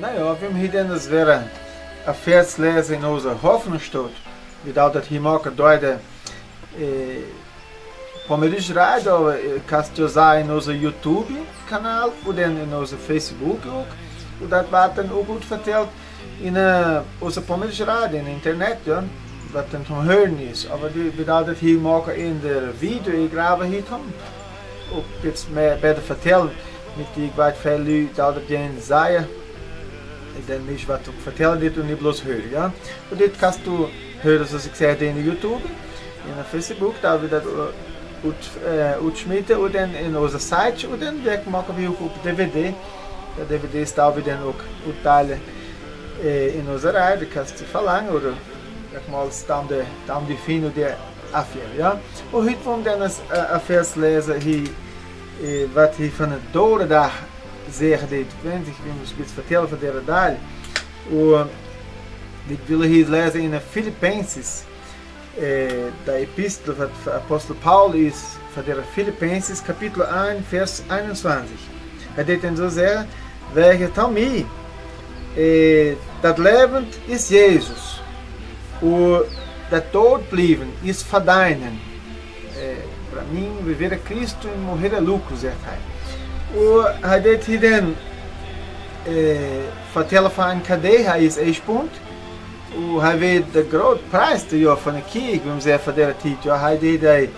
Naja, wir haben hier das wäre ein Vers lesen in unserer Hoffnungsstadt. Wie das hier machen, deuten, pomeriggio radio kannst du sagen in unserem YouTube-Kanal oder in unserem Facebook auch. Und das wird dann auch gut vertellt in unserem pomeriggio radio, in Internet, ja, was dann zum Hören ist. Aber wie das hier machen in der Video, ich glaube, hier haben auch jetzt mehr besser vertellen, mit die weit viele Leute, das denen sagen. Ich denke nicht, was du vertellen dit und nicht bloß hören, ja. Und dit kannst du hören, was ich sage, in YouTube, in Facebook, da wird das uitschmitten und dann in onze site und dann maken we ook op DVD. De DVD staan we dan ook uitdelen in onze rij, dat kan je verlangen oder staan die fino die afjaar, ja. En heute wollen we dan een vers lezen hier, wat hier van het dodendag zeggen dit. Ik weet niet, ik wil eens iets vertellen van deze dag. En ik wil hier lezen in Filippenses. Da Epistel von Apostel Paulus von der Philippenses Kapitel 1 Vers 21. Dit en zo zeggen, welke Tommy, dat levend is Jezus, en dat dood blijven is verdeinen. Para mim, viver é Cristo e morrer é lucro, zegt hij. En hij deed hier dan vertellen van een cadeau, hij is 1 punt. En hij weet de grote prijs van de kerk, we zeggen van deze tijd. Ja, hij deed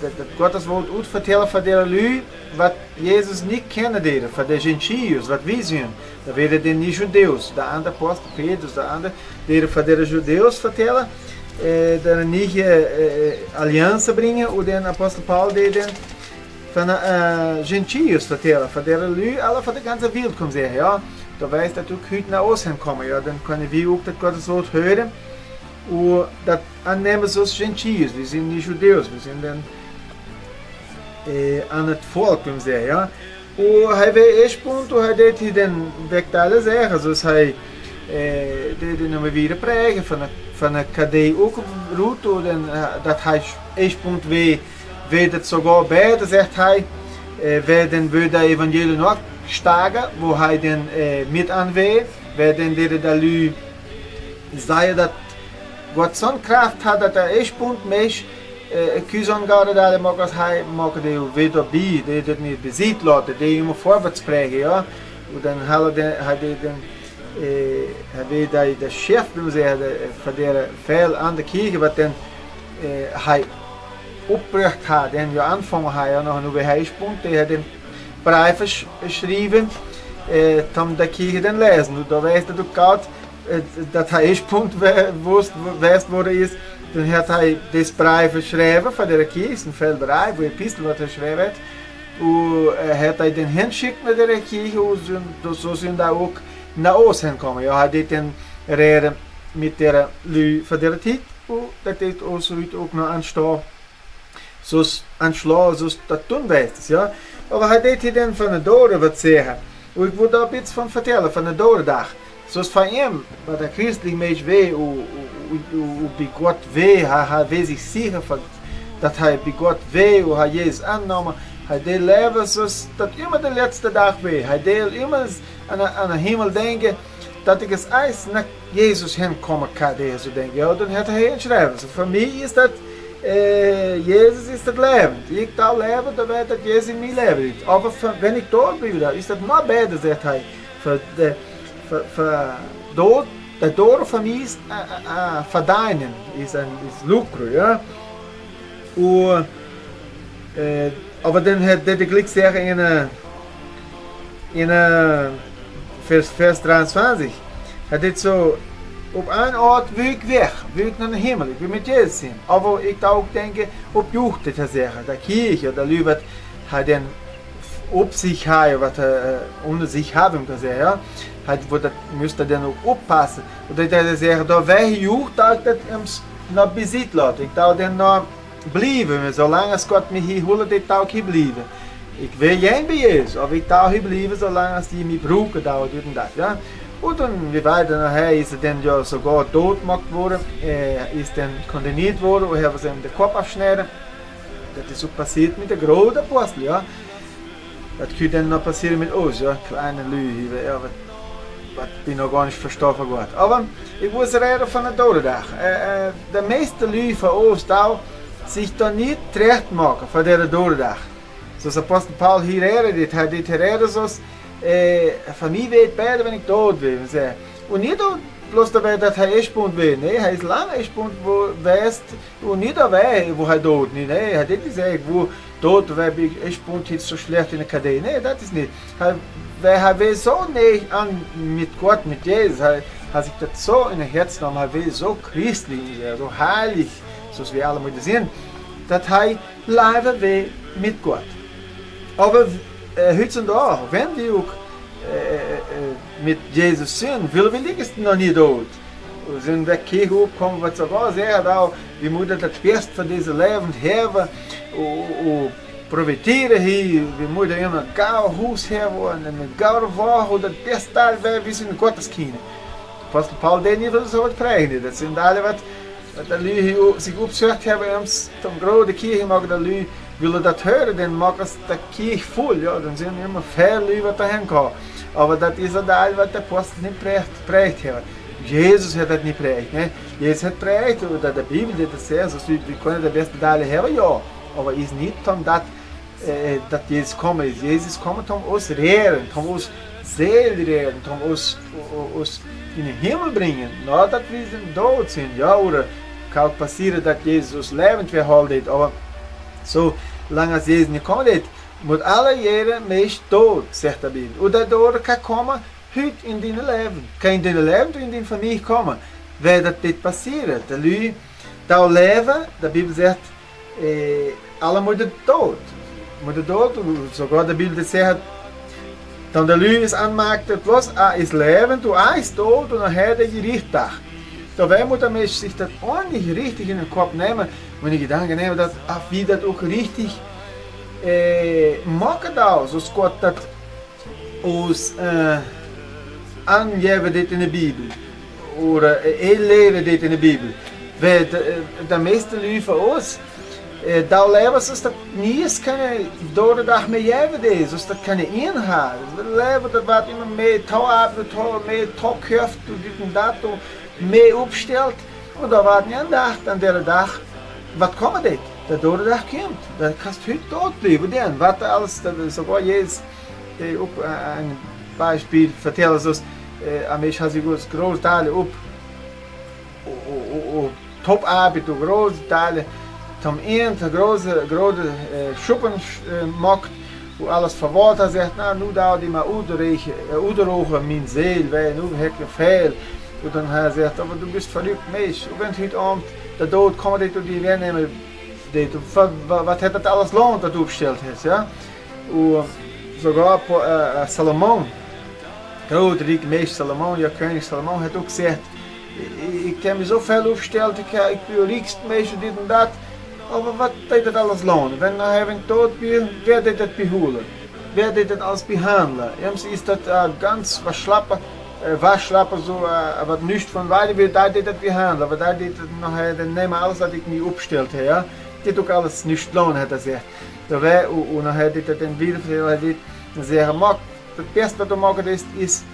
dat Gottes woord uitvertellen van deze lui, wat Jezus niet kennen deden, van de gentios, wat wij zien. Dat werden de niet-judeus, de andere apostel Petrus, de andere deden van de judeus vertellen, de nieuwe aliança brengen, en de apostel Paul deden van de gentios vertellen, van deze lui, alle van de ganze wereld, kom zeggen, ja. Da weiß dat ook heute nach Osten kommen, ja, dann können wir auch das Gottes Wort hören und das annehmen so Gentiles, wir sind nicht Judeus, wir sind dann an das Volk, wie man sagt, ja. Und er will echt Punkt, und er deed hier dann weckt alle Sachen, also er deed immer wieder prägen von der KD auch Route, und dann, das heißt echt Punkt, wie das sogar beide, sagt er, wer dann will der Evangelium noch steigen, wo hij dan met aanweegt, waar dan de lui zei dat God zo'n kracht had dat echt punt meest kiezen gaat dat mag als hij mag de weer bij, die dat niet bezit laten, die immer voorwaarts brengen, ja. En dan hij weet dat de chef, wie man zeggen, van de veel aan de kirche, wat dan hij opgebracht had, en ja aanvangen hij, ja, nog een overheidspunt, die hij dan Brief geschrieben, tam da Kirche dann lesen. Und da weißt du gerade, dass er Punkt weißt, wo er ist, dann hat er das Brief geschrieben von der Kirche, ein Feldbrief, wo Epistel was er geschrieben hat, und hat er den hinschickt mit der Kirche, und so sind da auch nach Osten gekommen. Ja, hat er dann reden mit der Leute von der Zeit, und das ist auch noch anstehen, so anschlagen, so das tun weißt, ja. Aber hij deed hier dan van de doden wat zeggen. En ik wil daar iets van vertellen, van de dodendag. Zoals van hem, wat de christelijk mens weet, hoe bij God weet, hij weet zich zeker dat hij bij God weet, hoe hij Jezus aannam. Hij deed leven zoals dat immer de laatste dag weet. Hij deed immer aan de hemel denken, dat ik eens eens naar Jezus heen komen kan, deze denken. Ja, dan had hij geschreven. So, voor mij is dat... Jesus ist das Leben. Ich da lebe, da wird das Jesus in mir leben. Aber wenn ich dort bin, ist das noch besser, sagt er. Der Tod von mir ist verdienen, ist Lucro, ja. Und, aber dann hat der Glück sagen in Vers 23, hat er so, op een Ort wil ik weg, wil ik naar de Himmel, ik wil met Jezus zijn. Aber ik ook denken op Jucht te zeggen, de Kirche, de Leute, wat hij dan op zich heeft, wat hij onder zich hebben kan zeggen, ja. Hij moest dan ook oppassen. Dat hij zeggen, dat wij Jucht, dat ik dat nog bezit laat. Ik zou dan nog blijven, zolang als God me hier holt, ik zou hier blijven. Ik wil jij bij Jezus, aber ik zou hier blijven, zolang als die me gebruiken, dat en dat, ja. Und dann, wie weiter nachher ist er dann ja sogar tot gemacht worden, ist dann kondemniert worden und haben ihm den Kopf abschneiden. Das ist so passiert mit den großen Aposteln, ja. Das könnte dann noch passieren mit uns, ja, kleine Leute, ja, bin noch gar nicht verstanden Gott. Aber ich muss reden von der Dodendag. De meeste Leute von uns da sich da nicht recht machen von der Dodendag. Zoals Apostel Paul hier redet, hij dit reden zoals van mij weet beide wenn ich dood bin. Und nicht bloß dabei, dass er Eschbund will. Nee, er ist lange Eschbund, wo weißt und nicht dabei, wo er tot nicht. Nee, er hat nicht gesagt, wo tot, weil Eschbund jetzt so schlecht in der KD. Nee, das ist nicht. Weil er will so nicht an mit Gott, mit Jesus, er sich das so in den Herzen genommen, er will so christlich, so heilig, so wie alle Leute sind, dass er leider will mit Gott. Aber heutzutage, wenn wir auch mit Jesus sind, will wir nicht noch nicht tot. Wir sind weg hier hochgekommen, was sogar sehr da, wir müssen das Beste von diesem Leben haben und profitieren hier. Wir müssen immer ein gaues Haus haben, eine gaue Woche und das Beste da, weil wir sind Gottes Kinder. Apostel Paul, der nicht so was prägen. Das sind alle, was die Leute sich aufgesucht haben, zum großen Kirche mag die Leute willen das hören, dann mag es die Kirche voll, ja, dann sind immer viele Leute dahin gekommen. Aber das ist auch das, was der Apostel nicht prägt hat. Jesus hat das nicht prägt. Ne? Jesus hat prägt, oder die Bibel hat das sehr, also wir können das beste Teil haben, ja. Aber es ist nicht um das, dass Jesus kommt. Jesus kommt, um uns rehren, um uns Seele rehren, um uns in den Himmel bringen. Nicht, dass wir tot sind, ja, oder kann auch passieren, dass Jesus lebend verhält, aber so lange als Jesus nicht kommt, moet alle jaren Mensch tot, zegt de Bibel. Und daardoor kan komen heute in dein Leben. Kan in dein Leben, in deine Familie kommen. Weil das nicht passiert. Die Leute, da leben, die Bibel sagt, alle moeten tot. Moeten tot, sogar die Bibel sagt, dann der Leute ist anmerkt, bloß ist lebend und ist tot und nachher der Gerichtstag. Dabei muss der Mensch sich das ordentlich richtig in den Kopf nehmen, wenn die Gedanken nehmen, dass wie das auch richtig maken dat, zoals God dat ons aangeven dit in de Bibel. Of leren dit in de Bibel. Weil de meeste Leute van ons, da leven zoals dat niet eens kunnen door de dag mee geven, zoals dat kunnen inhalen. We leven dat wat immer meer touwarbeid, meer topkräft, dit en dat, meer opstelt. En dan wat niet aan der dag, wat komt dit? Der Dodendag kommt, dann kannst du heute tot bleiben. Denn, was alles, sogar jetzt, ein Beispiel vertellen, dass Mensch hat sich große Teile auf Top-Arbeit und große Teile zum Ende, große Schuppen macht, wo alles verwahrt hat, sagt, na, nu da die mal udrogen, mein Seele, weil nu hat gefehlt. Und dann hat er gesagt, aber du bist verrückt, Mensch, und wenn heute Abend der Tod kommt, und die werden wat hat das alles lohnt, dat du aufgestellt hast, ja? Und sogar Salomon, groot rijk meester Salomon, ja König Salomon, hat auch gesagt, ich habe mich so viel aufgestellt, ich bin der reichste Meister, dit und dat, aber was hat das alles lohnt? Wenn ich tot bin, wer hat das beholen? Wer hat das alles behandeln? Ist das ganz was schlapper, so, aber nicht von weiter wird, da hat das behandeln, aber da hat das nachher, dann nehmen alles, was ich mir aufgestellt habe, ja? Dit ook alles niet lohnt, hat er gesagt. Daarbij, und dann hat er den wiedervertellen, dann sagen, das Beste, was du machen ist,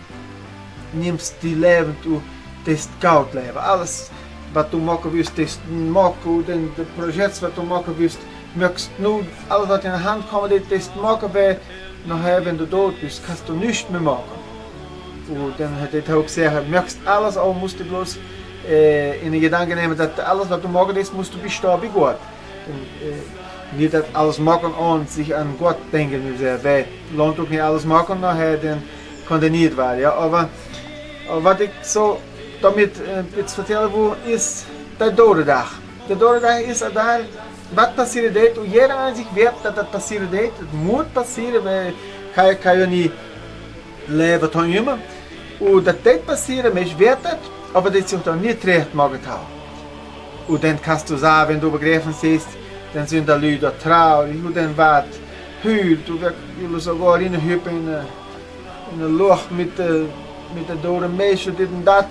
nimmst die Leben, du das Geld leben. Alles, was du machen willst, das machen, und das Projekt, was du machen willst, möchtest nur alles, was in der Hand kommt, das machen, weil nachher, wenn du tot bist, kannst du nichts mehr machen. Und dann hat er auch gesagt, möchtest alles, aber musst du bloß in den Gedanken nehmen, dass alles, was du machen willst, musst du bestehen bei Gott. Nicht das alles machen und sich an Gott denken, weil lohnt auch nicht alles machen, nachher dann kondemniert werden. Ja? Aber was ich so damit jetzt vertellen will, ist der Dodendag. Der Dodendag ist da, was passiert dort und jeder an sich wird, dass das passiert dort. Es muss passieren, weil kann ja nicht leben von immer. Und das dort passieren, Mensch wird das, aber das sich dann nicht recht machen haben. Und dann kannst du sagen, wenn du begriffen siehst, dann sind die Leute traurig, und dann wird heult, und wir sogar reinhüpfen in ein Loch mit der doden Mensch und das.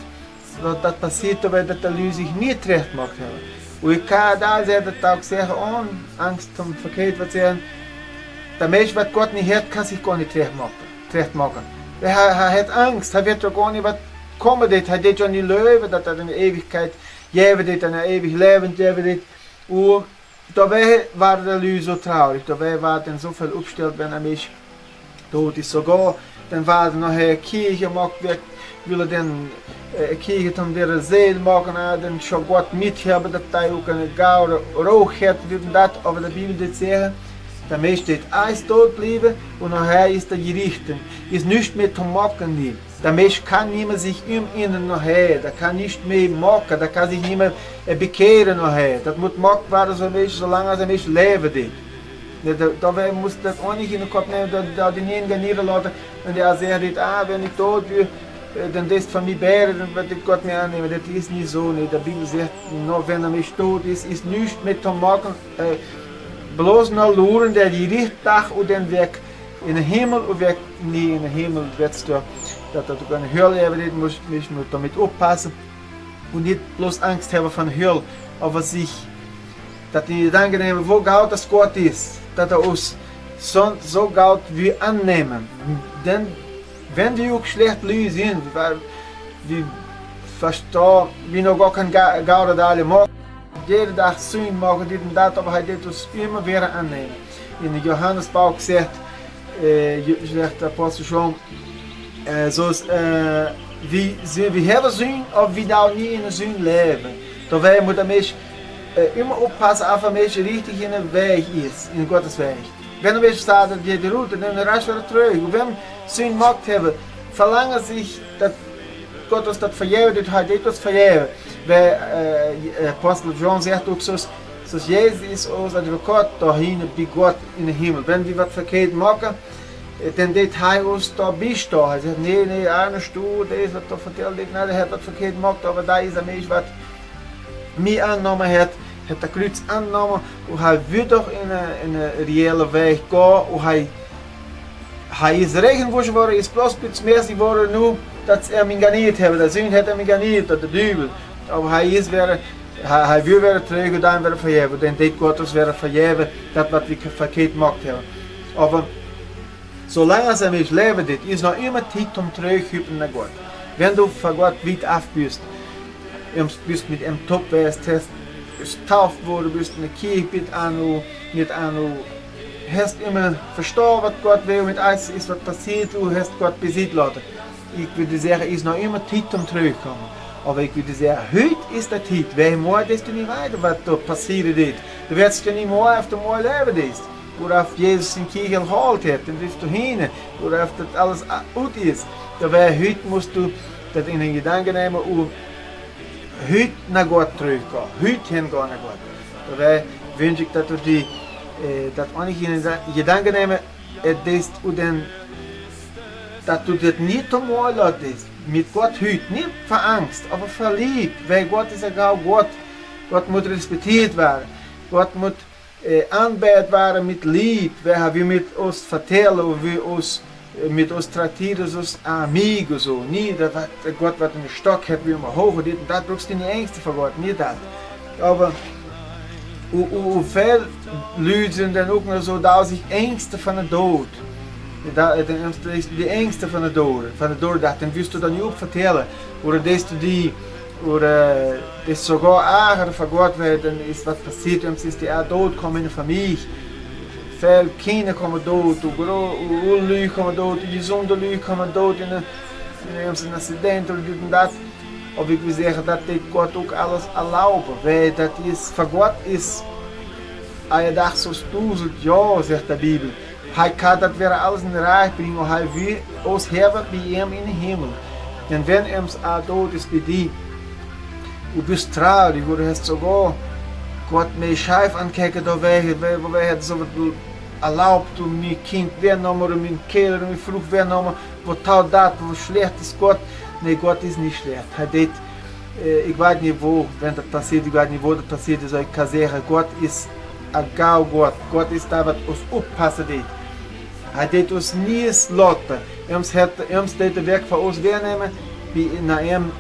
Das passiert, weil die Leute sich nicht recht gemacht haben. Und ich kann da auch sagen, ohne Angst um verkehrt zu sagen, der Mensch, was Gott nicht hört, kann sich gar nicht recht machen. Hij heeft angst, hij weet ook gewoon niet wat komen dit. Hij deed ja niet leven, dat in de eeuwigheid geven dit en een eeuwig leven geven dit. Daarbij waren de lui zo traurig, daarbij waren zoveel opgesteld bij een beetje dood is sogar. Dan waren nog een kirche gemaakt, we willen dan kirche om de zeel maken, dan zo goed met hebben dat hij ook een gouden roog heeft, dat over de Bibel dit zeggen. Der Mensch steht eins dort bleiben und nachher ist der Gerichten. Ist nicht mehr zu machen die. Der Mensch kann nicht mehr sich innen nachher, der kann nicht mehr machen, der kann sich nicht mehr bekehren nachher. Das muss gemacht werden, solange der Mensch leben. Da muss das auch nicht in den Kopf nehmen, da denjenigen niederlassen und der sagt, wenn ich tot bin, dann das von mir bären, dann wird Gott mir annehmen. Das ist nicht so. Nicht. Die Bibel sagt, nur wenn der Mensch tot ist nicht mehr zu machen. Bloß nur luren, der die Richtdag und den Weg in den Himmel und Weg nie in den Himmel wird du, dass du eine Hölle haben, muss damit aufpassen und nicht bloß Angst haben von Hölle, aber sich, dass die Gedanken nehmen, wo Gott das Gott ist, dass uns so Gott wie annehmen. Denn wenn wir auch schlecht Leute sind, weil wir verstehen, wie noch gar kein Gott da alle machen. Jede Tag Sünde machen, dit und dat, aber er wird uns immer wieder annehmen. In Johannes Bauch sagt der Apostel schon, wir haben Sünde, aber wir da nie in der Sünde leben. Daarbij moet een mens immer oppassen of een mens richtig in de weg is, in Gottes Weg. Wenn een mens staat dat je de route, dan raast weer terug. Wenn Sünde gemacht hebben, verlangen sich, dat Gott uns das vergeben, dat hij dit ons vergeben. Weil Apostel John sagt auch so, dass Jesus ist unser Advokat dahin bei Gott in den Himmel. Wenn wir was verkehrt machen, dann wird er uns da beistehen. Er sagt, nee, eine Stunde, der ist was da vertellt, nein, der hat was verkehrt gemacht, aber da ist ein Mensch, was mich angenommen hat der Kreuz angenommen und er wird doch in eine reelle Weg gehen und er ist regenwusch geworden, ist bloß bis mehr geworden, nur, dass mich garniert hat, der Sünde hat mich garniert, der Dübel. Aber hij wil weer terug en dan weer vergeven. Dan deed God ons weer vergeven dat wat we verkeerd gemaakt hebben. Aber solange er mich leven dit, is nog immer tijd om terugzukommen naar Gott. Wenn du von Gott weit af bist, bist mit einem Top wärst, bist getauft worden, bist in der Kirche mit Anu, hast immer verstanden, was Gott will, mit alles ist, was passiert, du hast Gott besiegt lassen. Ich würde sagen, ist noch immer Zeit um zurückzukommen. Aber ich würde sagen, heute ist der Zeit, weil morgen ist du nicht weiter, was da passiert ist. Du wirst ja nicht morgen auf dem Morgen leben ist. Oder auf Jesus in die Kirche geholt hat, dann bist du hin. Oder auf das alles gut ist. Dabei heute musst du das in den Gedanken nehmen und heute nach Gott zurückgehen. Heute hingehen nach Gott. Dabei wünsche ich, dass du das auch nicht in den Gedanken nehmen und dann, dass du das nicht zum Morgen lässt. Mit Gott heute, nicht für Angst, aber für Liebe, weil Gott ist egal, Gott muss respektiert werden, Gott muss anbetet werden mit Liebe, weil er will mit uns vertellen und will uns mit uns traktieren als Amigos, so. Nicht, dass Gott was in den Stock hat, wie immer hoch und das brauchst du nicht Ängste vor Gott, nicht das. Aber viele Leute sind dann auch noch so, da sich Ängste von der Tod. Die Ängste van de doordacht, dan wirst du dan niet op vertellen. Oder dass du die, oder dass sogar Ärger von Gott wird, dann ist was passiert, dann ist die Tod kommen in der Familie. Viele Kinder kommen tot, Leute kommen tot, gesunde Leute kommen tot in een accident oder dit und das. Aber ich will sagen, dass Gott auch alles erlauben, weil das ist, von Gott ist, ein Tag so 1000 Jahre, sagt die Bibel. Hij kan dat weer alles in de Reich bringen und hij will uns hebben bij hem in den Himmel. Und wenn uns dood ist bei dir, du bist traurig, oder hast sogar Gott mir scheif ankijken, da wir so erlaubt, und mein Kind wegnehmen, oder mein Kerl, oder mein Frucht wegnehmen, wo tal dat, wo schlecht ist Gott. Nee, Gott ist nicht schlecht. Er deed, ich weiß nicht wo, wenn das passiert, ich weiß nicht wo das passiert ist, ich kann sagen, Gott ist egal Gott. Gott ist da, was uns aufpassen wird. Er deed uns nie loten. Uns deed de werk van ons wegnemen, wie naar hem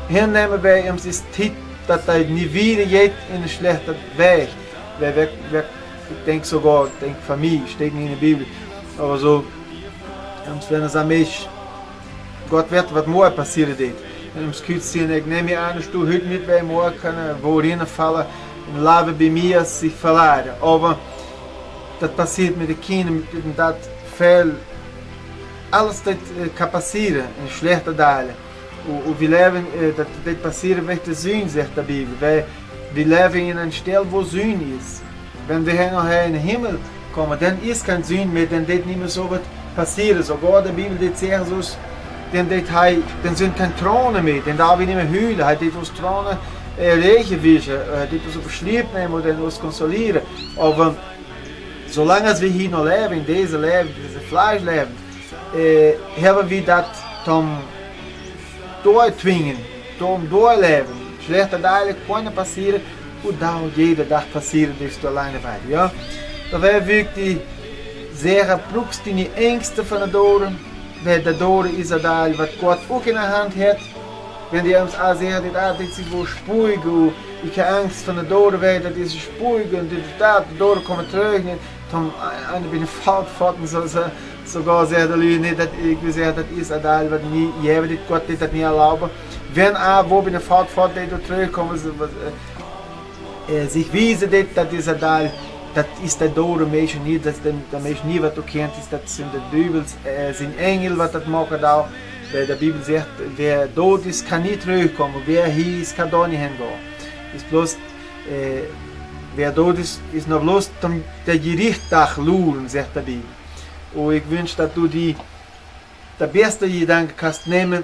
hinnemen wij, ons is tijd dat hij niet weer geht in een slechte weg. Ich denke sogar, van mij, steht nicht in der Bibel, aber so, wenn es an mich Gott wird was morgen passieren dit. En ons kunt zien, ik neem je aan, dus du heute nicht bij morgen kunnen, worin vallen, en laten bij mij zich verladen. Aber das passiert mit den Kindern, das viel, alles das kann passieren in schlechten Teilen. Und wir leben, das passiert wegen der Sünde, sagt die Bibel. Weil wir leben in einer Stelle, wo Sünde ist. Wenn wir nachher in den Himmel kommen, dann ist kein Sünde mehr, dann wird nicht mehr so was passieren. Sogar die Bibel sagt Jesus, dann sind keine Thronen mehr, dann darf ich nicht mehr heulen, dann wird uns Thronen reichen wischen, dann wird uns beschreiben nehmen und uns konsolieren. Aber solange wir hier noch leben, in diesem Leben, in diesem Fleischleben, haben wir das durchdwingen, durchleben. Schlechte Teile können passieren und da jeder Tag passieren, dass du alleine weißt. Ja? Da wäre wirklich sehr brauchst du die Ängste von der Dore, weil der Dore ist ein Teil, was Gott auch in der Hand hat. Wenn die uns auch sagen, das ist wo spuig, und ich habe Angst von der Dore, weil das ist spuig und die Dore kommen zurück. Dann bin ich fort und sogar sehr der Leute nicht, dass ich sagen, das ist ein Teil, was nie, Gott das nicht erlauben. Wenn auch, wo bin ich fort, die zurückkommen, sich wiesen, das ist ein Teil, das ist der Dore Mensch nicht, das der Mensch nie, was du kennst, das sind die Dübels, sind Engel, was das machen auch. Weil die Bibel sagt, wer tot ist, kann nicht zurückkommen, wer hier ist, kann da nicht hingehen. Ist bloß, wer tot ist, ist noch bloß der Gerichtstag luren, sagt die Bibel. Und ich wünsche, dass du die beste Gedanken kannst nehmen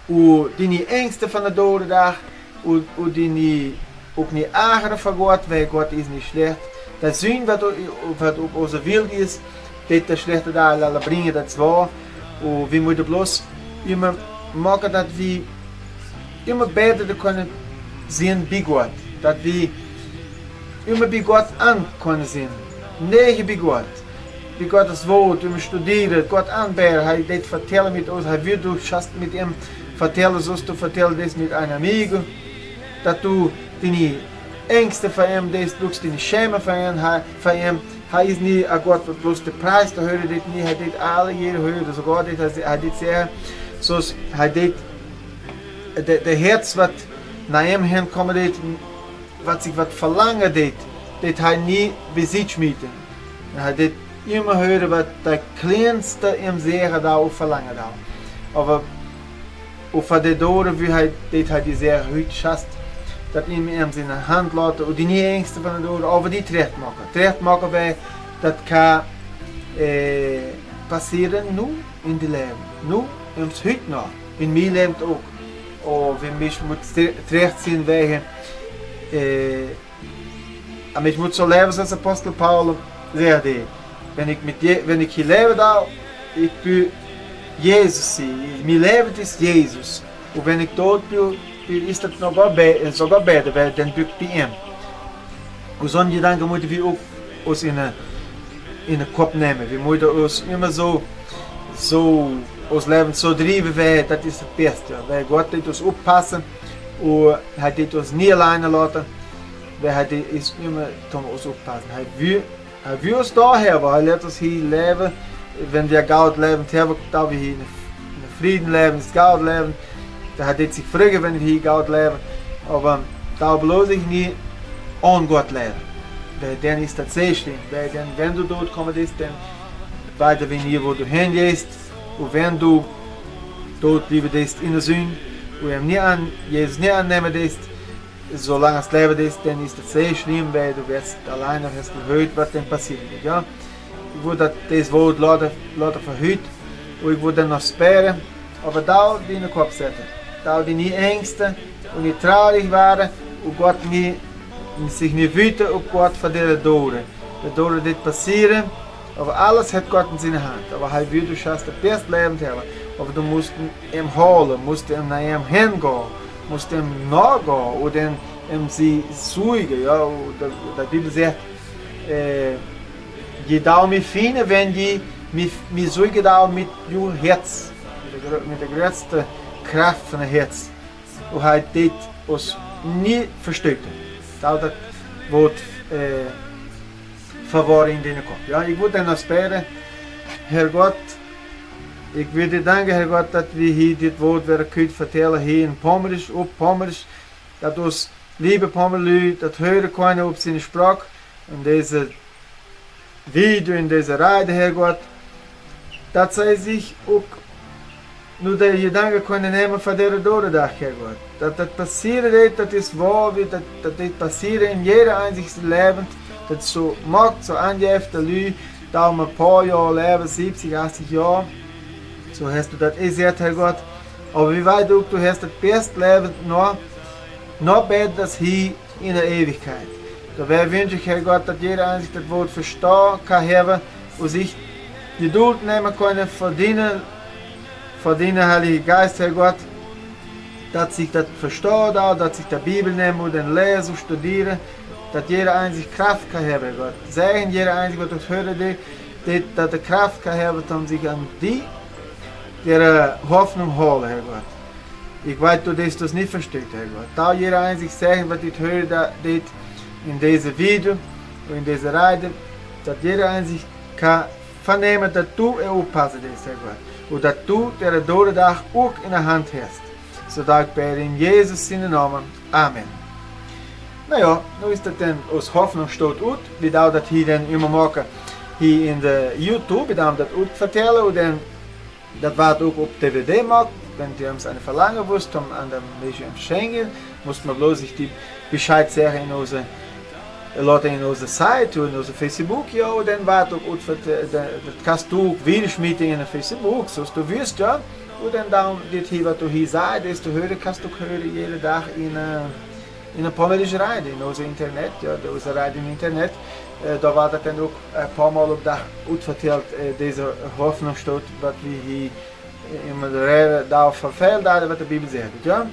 und die Ängste von der Tode da und die auch nicht ärgern von Gott, weil Gott ist nicht schlecht. Das Sünde, was auf unserer Welt ist, wird der schlechte da alle bringen, das wahr. Und wir müssen bloß immer machen, dass wir immer besser können sehen bei Gott. Dass wir immer bei Gott an können sehen. Näher bei Gott. Bei Gottes Wort, immer studieren, Gott anbeten. Er wird vertellen mit uns, er wird du schaust mit ihm vertellen, so du vertellen das mit einem Amigo. Dass du deine Ängste von ihm, das deine Schäme von ihm. Er ist nicht ein Gott, der bloß den Preis, der hört nicht, er hat alle, jeder hört, sogar das, er hat sehr, so, er hat der Herz, was nach ihm hinkommt, was sich was verlangen, das hat nie Besitz mit ihm. Er hat immer hören, was der Kleinste im Seher da auch verlangen da. Aber auf der Dore, wie halt, das hat die Seher heute schafft, dass ihm in seine Hand lassen und die nie Ängste von der Dore, aber die Trecht machen. Trecht machen, weil das kann passieren nur in dem Leben, nur heute noch, in meinem Leben auch. Und wenn ich Trecht sind wegen, aber ich muss so leben, als Apostel Paulus sagt, wenn ich hier lebe, da, ich bin Jesus, mein Leben ist Jesus. Und wenn ich tot bin, ist das sogar besser, weil dann bin ich bei ihm. Und so einen Gedanken müssen wir auch uns in den Kopf nehmen. Wir müssen uns immer so das Leben so treiben, weil das ist das Beste. Weil Gott wird uns aufpassen und er wird uns nie alleine lassen, weil er ist immer uns aufpassen. Er will uns da haben, er lässt uns hier leben. Wenn wir Gott leben, da wir hier in Frieden leben, in Gott leben. Da hat sich fragen, wenn wir hier Gott leben, aber da bloß ich nie an Gott leben. Weil dann ist das sehr schlimm. Weil dann, wenn du dort kommst, dann weiter wenn hier, wo du hingehst. Und wenn du dort bleiben bist in der Sünde und Jesus nicht annehmen bist, solange es leben ist, dann ist das sehr schlimm, weil du wirst alleine hast gehört, was dann passiert wird. Ja? Ich würde das Wort lassen verhüten und ich würde dann noch sperren, aber da in den Kopf setzen. Da die nie Ängste und nicht traurig waren und Gott sich nicht wüten auf Gott von der Dore. Der Dore wird passieren, aber alles hat Gott in seiner Hand. Aber er will, du schaffst das beste Leben haben. Aber du musst ihn holen, musst ihm nach ihm hingehen, musst ihm nachgehen oder ihm sie suchen. Ja? Die Bibel sagt, je da mich finden, wenn die mich suchen da mit ihrem Herz, mit der größten Kraft von dem Herz. Und er das uns nie versteckt. Das wird verworren in den Kopf. Ja, ich würde dann noch später, Herr Gott, Ik wil je danken, Heer God, dat we hier dit woord weer kunnen vertellen hier in Pommerich, op Pommerich. Dat ons lieve Pommerlui dat hören kunnen op zijn spraak. In deze video, in deze ride, Heer God. Dat zij zich ook nu de gedanken kunnen nemen van deze dodendag, Heer God. Dat het passeren deed, dat is waar, dat dit passeren in jeder einzigste leven. Dat zo maakt, zo aangeeft de lui, dat om een paar jaar leven, 70, 80 jaar. Zo hast du dat gezegd, Heer God. Aber wie weit ook, du hast het beste leven nog beter dan hier in de eeuwigheid. Daarbij wens ik, Heer God, dat jeder aan zich dat woord verstaan kan hebben, en zich geduld nemen kunnen voor die Heilige Geist, Heer God, dat zich dat verstaan, dat zich de Bibel nemen en lezen, studeren, dat jeder aan zich kracht kan hebben, Heer God. Zeggen jeder aan zich wat het horen deed, dat de kracht kan hebben om zich aan die Hoffnung holen, Heer God. Ik weet dat dit dus niet versteht, Heer God. Dat jeder aan zich zeggen wat dit hoorde deed in deze video, in deze ride, dat jeder aan zich kan vernemen dat du oppassen is, Heer God. En dat du de dode dag ook in de hand hebt. Zodat ik bij in Jezus zijn naam. Amen. Nou ja, nu is dat dan als Hoffnung stoot uit. We doen dat hier dan immer maken, hier in de YouTube. We doen dat ook vertellen. En dan, dat wordt ook op DVD gemaakt. Wenn die uns eine Verlangen wussten, um an dem Menschen schenken, mussten wir bloß sich die Bescheid sagen in unsere Leute in onze site, in onze Facebook, ja, und dann war doch auch für das kannst du Videomeeting in Facebook, so du wirst ja, und dann dit hier was du hier sagst, das du hören kannst du hören jeden Tag in een Pommerich Ride, in onze Internet, ja, onze Ride im Internet, da war das dann auch ein paar Mal op dag uitverteld, deze Hoffnung steht, was wir hier in de daar verveld hadden wat de Bibel zegt, ja.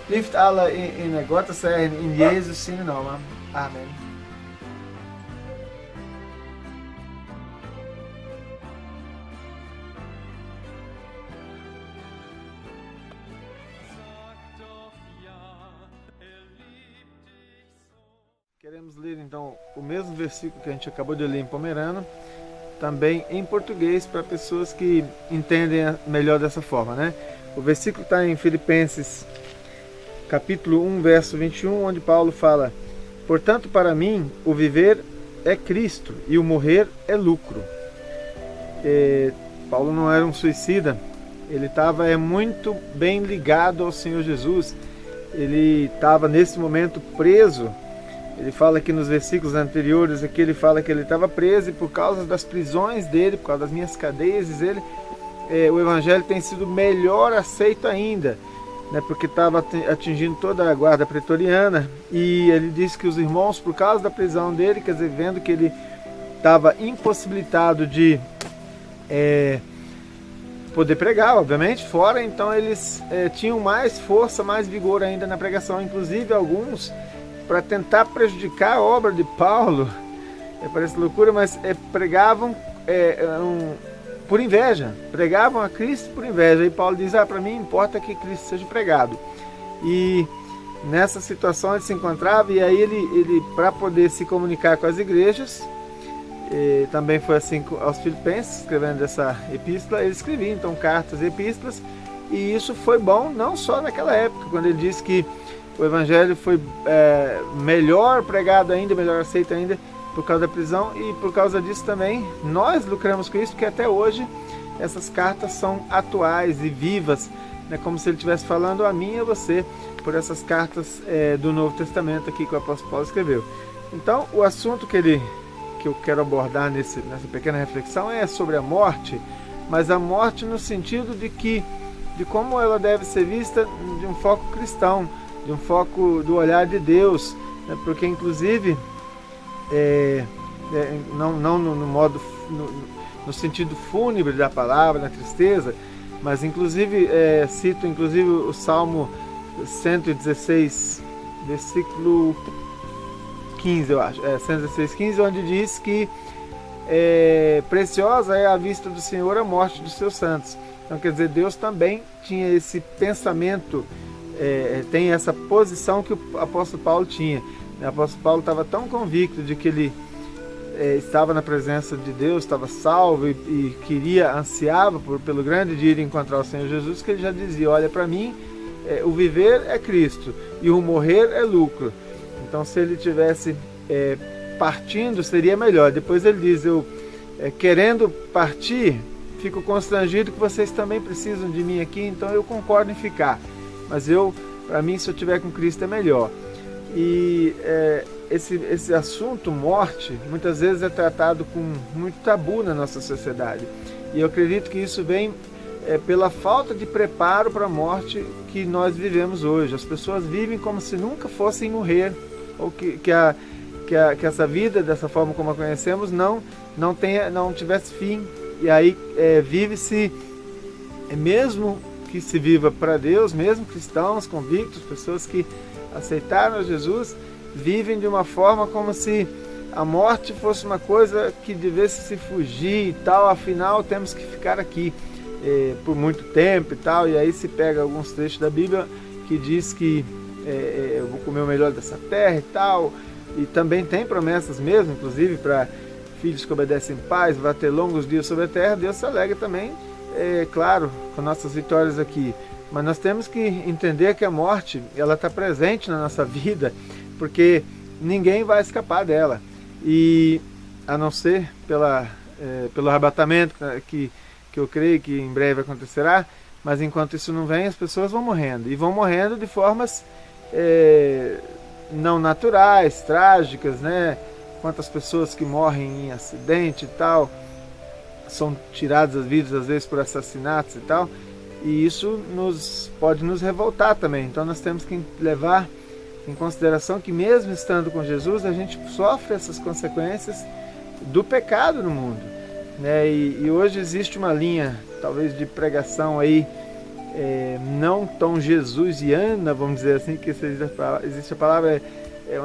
Liefst alle in Gottes zijn, in Jezus zijn naam. Amen. Queremos ler então o mesmo versículo que a gente acabou de ler em Pomerano, também em português para pessoas que entendem melhor dessa forma, né? O versículo está em Filipenses capítulo 1, verso 21, onde Paulo fala: portanto, para mim, o viver é Cristo e o morrer é lucro. Paulo não era um suicida, ele estava muito bem ligado ao Senhor Jesus, ele estava nesse momento preso. Ele fala aqui nos versículos anteriores, aqui ele fala que ele estava preso e por causa das prisões dele, por causa das minhas cadeias, diz ele, o evangelho tem sido melhor aceito ainda, né, porque estava atingindo toda a guarda pretoriana, e ele disse que os irmãos, por causa da prisão dele, quer dizer, vendo que ele estava impossibilitado de poder pregar, obviamente, fora, então eles tinham mais força, mais vigor ainda na pregação, inclusive alguns, para tentar prejudicar a obra de Paulo, parece loucura, mas pregavam por inveja, pregavam a Cristo por inveja, e Paulo diz, para mim importa que Cristo seja pregado, e nessa situação ele se encontrava, e aí ele para poder se comunicar com as igrejas, também foi assim aos Filipenses, escrevendo essa epístola, ele escrevia então cartas e epístolas, e isso foi bom não só naquela época, quando ele disse que o evangelho foi melhor pregado ainda, melhor aceito ainda por causa da prisão, e por causa disso também nós lucramos com isso, porque até hoje essas cartas são atuais e vivas, né, como se ele estivesse falando a mim e a você, por essas cartas do Novo Testamento aqui que o apóstolo Paulo escreveu. Então o assunto que eu quero abordar nessa pequena reflexão é sobre a morte, mas a morte no sentido de como ela deve ser vista de um foco cristão, de um foco do olhar de Deus, né? Porque inclusive não no sentido fúnebre da palavra, na tristeza, mas inclusive cito inclusive o Salmo 116, versículo 15, eu acho, 116, 15, onde diz que preciosa é a vista do Senhor a morte dos seus santos. Então quer dizer, Deus também tinha esse pensamento, tem essa posição que o apóstolo Paulo tinha. O apóstolo Paulo estava tão convicto de que ele estava na presença de Deus, estava salvo e ansiava pelo grande dia de encontrar o Senhor Jesus, que ele já dizia: olha, para mim o viver é Cristo e o morrer é lucro. Então, se ele tivesse partindo, seria melhor. Depois ele diz: eu querendo partir, fico constrangido que vocês também precisam de mim aqui, então eu concordo em ficar, mas para mim, se eu estiver com Cristo é melhor. E esse assunto morte muitas vezes é tratado com muito tabu na nossa sociedade, e eu acredito que isso vem pela falta de preparo para a morte que nós vivemos hoje. As pessoas vivem como se nunca fossem morrer, ou que essa vida, dessa forma como a conhecemos, não tivesse fim. E aí vive-se, mesmo que se viva para Deus, mesmo cristãos convictos, pessoas que aceitaram a Jesus, vivem de uma forma como se a morte fosse uma coisa que devesse se fugir e tal, afinal temos que ficar aqui por muito tempo e tal. E aí se pega alguns trechos da Bíblia que diz que eu vou comer o melhor dessa terra e tal, e também tem promessas mesmo, inclusive para filhos que obedecem pais, vai ter longos dias sobre a terra. Deus se alegra também, claro, com nossas vitórias aqui, mas nós temos que entender que a morte, ela está presente na nossa vida, porque ninguém vai escapar dela, e a não ser pelo arrebatamento que eu creio que em breve acontecerá. Mas enquanto isso não vem, as pessoas vão morrendo, e vão morrendo de formas não naturais, trágicas, né? Quantas pessoas que morrem em acidente e tal, são tiradas as vidas às vezes por assassinatos e tal, e isso pode nos revoltar também. Então nós temos que levar em consideração que mesmo estando com Jesus, a gente sofre essas consequências do pecado no mundo, né? E hoje existe uma linha, talvez, de pregação aí, não tão jesusiana, vamos dizer assim, que existe a palavra,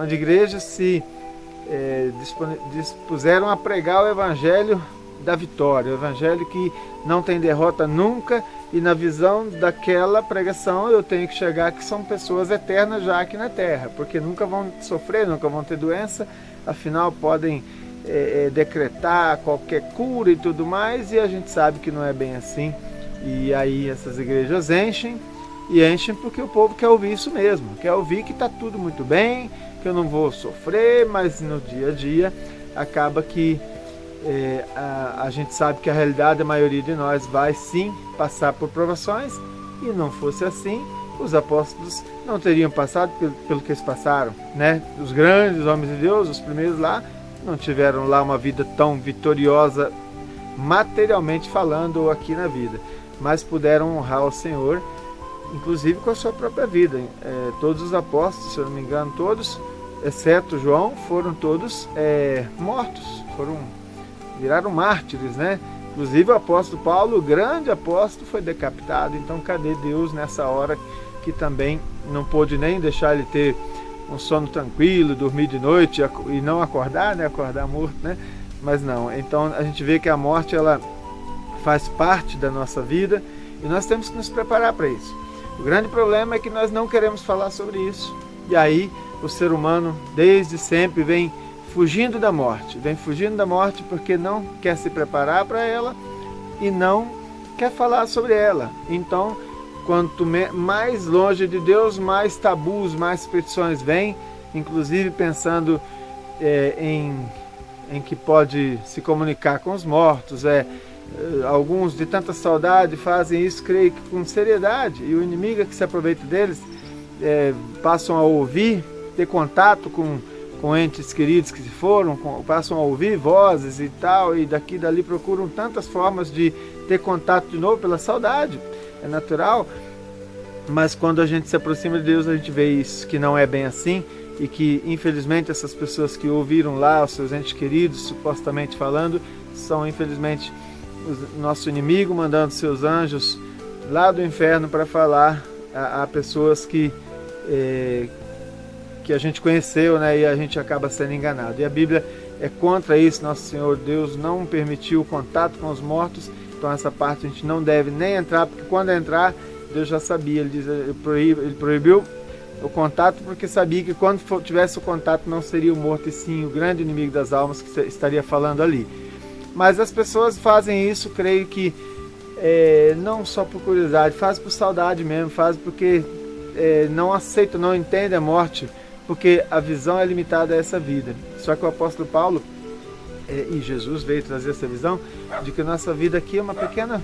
onde igrejas se dispuseram a pregar o evangelho da vitória, o evangelho que não tem derrota nunca, e na visão daquela pregação eu tenho que chegar que são pessoas eternas já aqui na terra, porque nunca vão sofrer, nunca vão ter doença, afinal podem decretar qualquer cura e tudo mais, e a gente sabe que não é bem assim. E aí essas igrejas enchem porque o povo quer ouvir isso mesmo, quer ouvir que está tudo muito bem, que eu não vou sofrer, mas no dia a dia acaba que a gente sabe que a realidade, a maioria de nós vai sim passar por provações, e não fosse assim, os apóstolos não teriam passado pelo que eles passaram, né? Os grandes homens de Deus, os primeiros lá, não tiveram lá uma vida tão vitoriosa materialmente falando ou aqui na vida, mas puderam honrar o Senhor, inclusive com a sua própria vida. Todos os apóstolos, se eu não me engano, todos, exceto João, foram todos mortos, viraram mártires, né? Inclusive o apóstolo Paulo, o grande apóstolo, foi decapitado. Então cadê Deus nessa hora, que também não pôde nem deixar ele ter um sono tranquilo, dormir de noite e não acordar, né? Acordar morto, né? Mas não. Então a gente vê que a morte, ela faz parte da nossa vida, e nós temos que nos preparar para isso. O grande problema é que nós não queremos falar sobre isso, e aí o ser humano desde sempre vem fugindo da morte, porque não quer se preparar para ela e não quer falar sobre ela. Então, quanto mais longe de Deus, mais tabus, mais superstições vêm, inclusive pensando em que pode se comunicar com os mortos. Alguns de tanta saudade fazem isso, creio que com seriedade, e o inimigo que se aproveita deles, passam a ouvir, ter contato com entes queridos que se foram, passam a ouvir vozes e tal, e daqui e dali procuram tantas formas de ter contato de novo pela saudade. É natural, mas quando a gente se aproxima de Deus, a gente vê isso, que não é bem assim, e que infelizmente essas pessoas que ouviram lá os seus entes queridos, supostamente falando, são infelizmente o nosso inimigo, mandando seus anjos lá do inferno para falar a pessoas que a gente conheceu, né? E a gente acaba sendo enganado. E a Bíblia é contra isso. Nosso Senhor Deus não permitiu o contato com os mortos, então essa parte a gente não deve nem entrar, porque quando entrar, Deus já sabia. Ele proibiu o contato, porque sabia que quando tivesse o contato não seria o morto, e sim o grande inimigo das almas que estaria falando ali. Mas as pessoas fazem isso, creio que não só por curiosidade, faz por saudade mesmo, faz porque não aceitam, não entendem a morte, porque a visão é limitada a essa vida. Só que o apóstolo Paulo e Jesus veio trazer essa visão de que a nossa vida aqui é uma pequena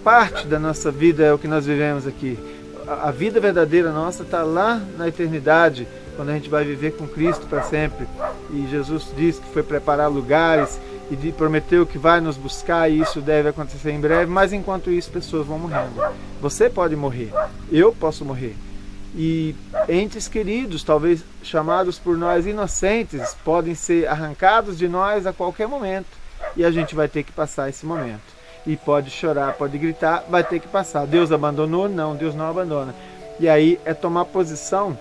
parte da nossa vida, é o que nós vivemos aqui. A vida verdadeira nossa está lá na eternidade, quando a gente vai viver com Cristo para sempre. E Jesus disse que foi preparar lugares e prometeu que vai nos buscar, e isso deve acontecer em breve. Mas enquanto isso, pessoas vão morrendo. Você pode morrer, eu posso morrer. E entes queridos, talvez chamados por nós inocentes, podem ser arrancados de nós a qualquer momento. E a gente vai ter que passar esse momento. E pode chorar, pode gritar, vai ter que passar. Deus abandonou? Não, Deus não abandona. E aí é tomar posição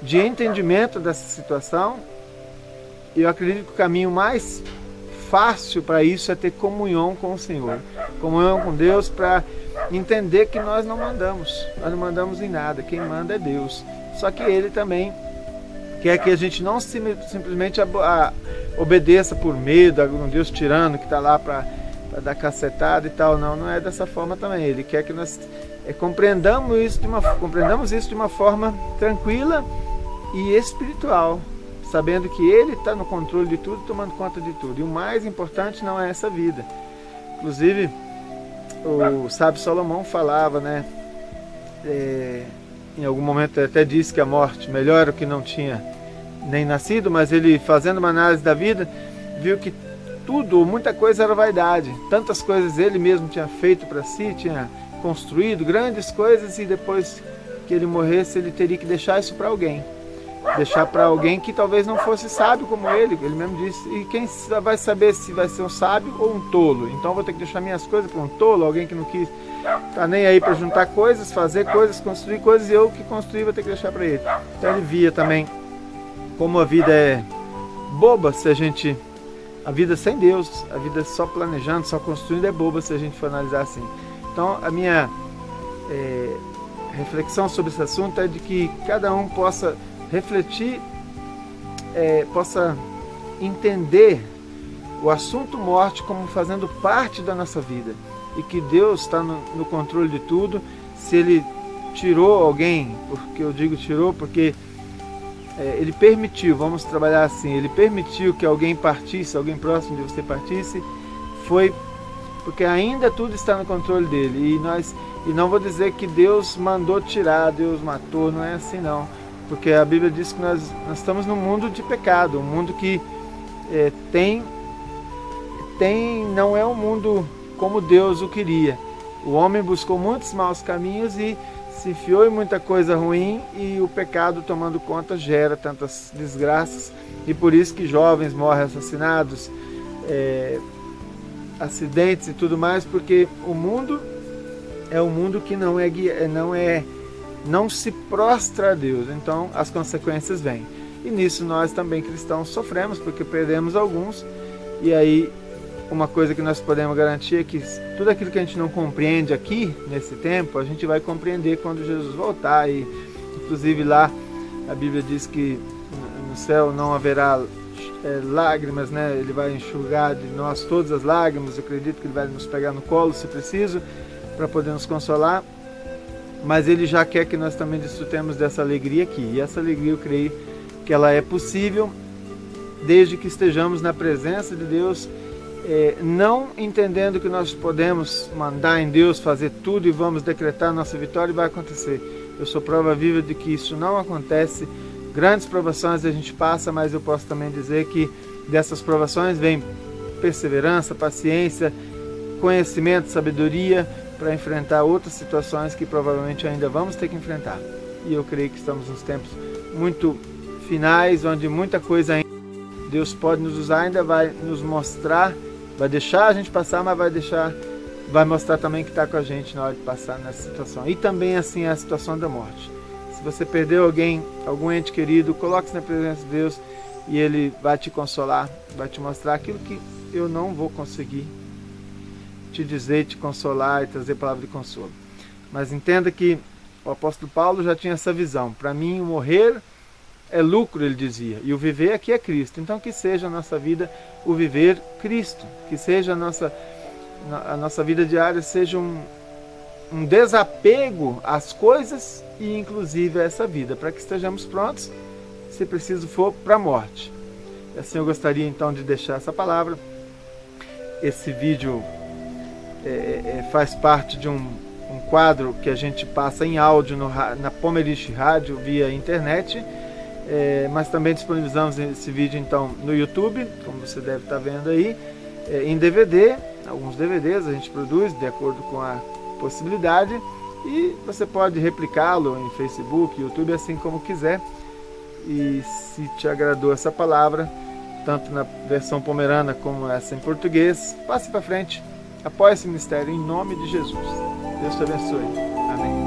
de entendimento dessa situação. E eu acredito que o caminho mais fácil para isso é ter comunhão com o Senhor. Comunhão com Deus, para entender que nós não mandamos em nada, quem manda é Deus. Só que Ele também quer que a gente não simplesmente obedeça por medo a um Deus tirano que está lá para dar cacetada e tal. Não é dessa forma também. Ele quer que nós compreendamos isso de uma forma tranquila e espiritual, sabendo que Ele está no controle de tudo, tomando conta de tudo. E o mais importante não é essa vida. Inclusive, o sábio Salomão falava, né? Em algum momento ele até disse que a morte melhor o que não tinha nem nascido, mas ele, fazendo uma análise da vida, viu que muita coisa era vaidade. Tantas coisas ele mesmo tinha feito para si, tinha construído grandes coisas, e depois que ele morresse, ele teria que deixar isso para alguém. Deixar para alguém que talvez não fosse sábio como ele mesmo disse. E quem vai saber se vai ser um sábio ou um tolo? Então vou ter que deixar minhas coisas para um tolo, alguém que não quis, tá nem aí para juntar coisas, fazer coisas, construir coisas, e eu que construí vou ter que deixar para ele. Então ele via também como a vida é boba se a vida sem Deus, a vida só planejando, só construindo é boba se a gente for analisar assim. Então a minha reflexão sobre esse assunto é de que cada um possa refletir, possa entender o assunto morte como fazendo parte da nossa vida, e que Deus está no controle de tudo. Se Ele tirou alguém, porque eu digo tirou porque Ele permitiu, vamos trabalhar assim, Ele permitiu que alguém partisse, alguém próximo de você partisse, foi porque ainda tudo está no controle dele. E não vou dizer que Deus mandou tirar, Deus matou, não é assim não. Porque a Bíblia diz que nós estamos num mundo de pecado, um mundo que não é um mundo como Deus o queria. O homem buscou muitos maus caminhos e se enfiou em muita coisa ruim, e o pecado tomando conta gera tantas desgraças, e por isso que jovens morrem assassinados, acidentes e tudo mais, porque o mundo é um mundo que não se prostra a Deus. Então as consequências vêm, e nisso nós também cristãos sofremos, porque perdemos alguns. E aí uma coisa que nós podemos garantir é que tudo aquilo que a gente não compreende aqui nesse tempo, a gente vai compreender quando Jesus voltar. E inclusive lá a Bíblia diz que no céu não haverá lágrimas, né? Ele vai enxugar de nós todas as lágrimas. Eu acredito que Ele vai nos pegar no colo se preciso, para poder nos consolar. Mas Ele já quer que nós também desfrutemos dessa alegria aqui. E essa alegria, eu creio que ela é possível desde que estejamos na presença de Deus, não entendendo que nós podemos mandar em Deus fazer tudo e vamos decretar nossa vitória e vai acontecer. Eu sou prova viva de que isso não acontece. Grandes provações a gente passa, mas eu posso também dizer que dessas provações vem perseverança, paciência, conhecimento, sabedoria, para enfrentar outras situações que provavelmente ainda vamos ter que enfrentar. E eu creio que estamos nos tempos muito finais, onde muita coisa ainda Deus pode nos usar, ainda vai nos mostrar, vai deixar a gente passar, mas vai mostrar também que está com a gente na hora de passar nessa situação. E também assim é a situação da morte. Se você perdeu algum ente querido, coloque-se na presença de Deus, e Ele vai te consolar, vai te mostrar aquilo que eu não vou conseguir te dizer, te consolar e trazer palavra de consolo. Mas entenda que O apóstolo Paulo já tinha essa visão. Para mim, o morrer é lucro, ele dizia, e o viver aqui é Cristo. Então, que seja a nossa vida o viver Cristo, que seja a nossa vida diária seja um desapego às coisas e inclusive a essa vida, para que estejamos prontos, se preciso for, para a morte. Assim eu gostaria então de deixar essa palavra. Esse vídeo faz parte de um quadro que a gente passa em áudio na Pomeriche Rádio via internet, mas também disponibilizamos esse vídeo então no YouTube, como você deve estar vendo aí, em DVD, alguns DVDs a gente produz de acordo com a possibilidade, e você pode replicá-lo em Facebook, YouTube, assim como quiser. E se te agradou essa palavra, tanto na versão pomerana como essa em português, passe para frente, apoie esse ministério em nome de Jesus. Deus te abençoe. Amém.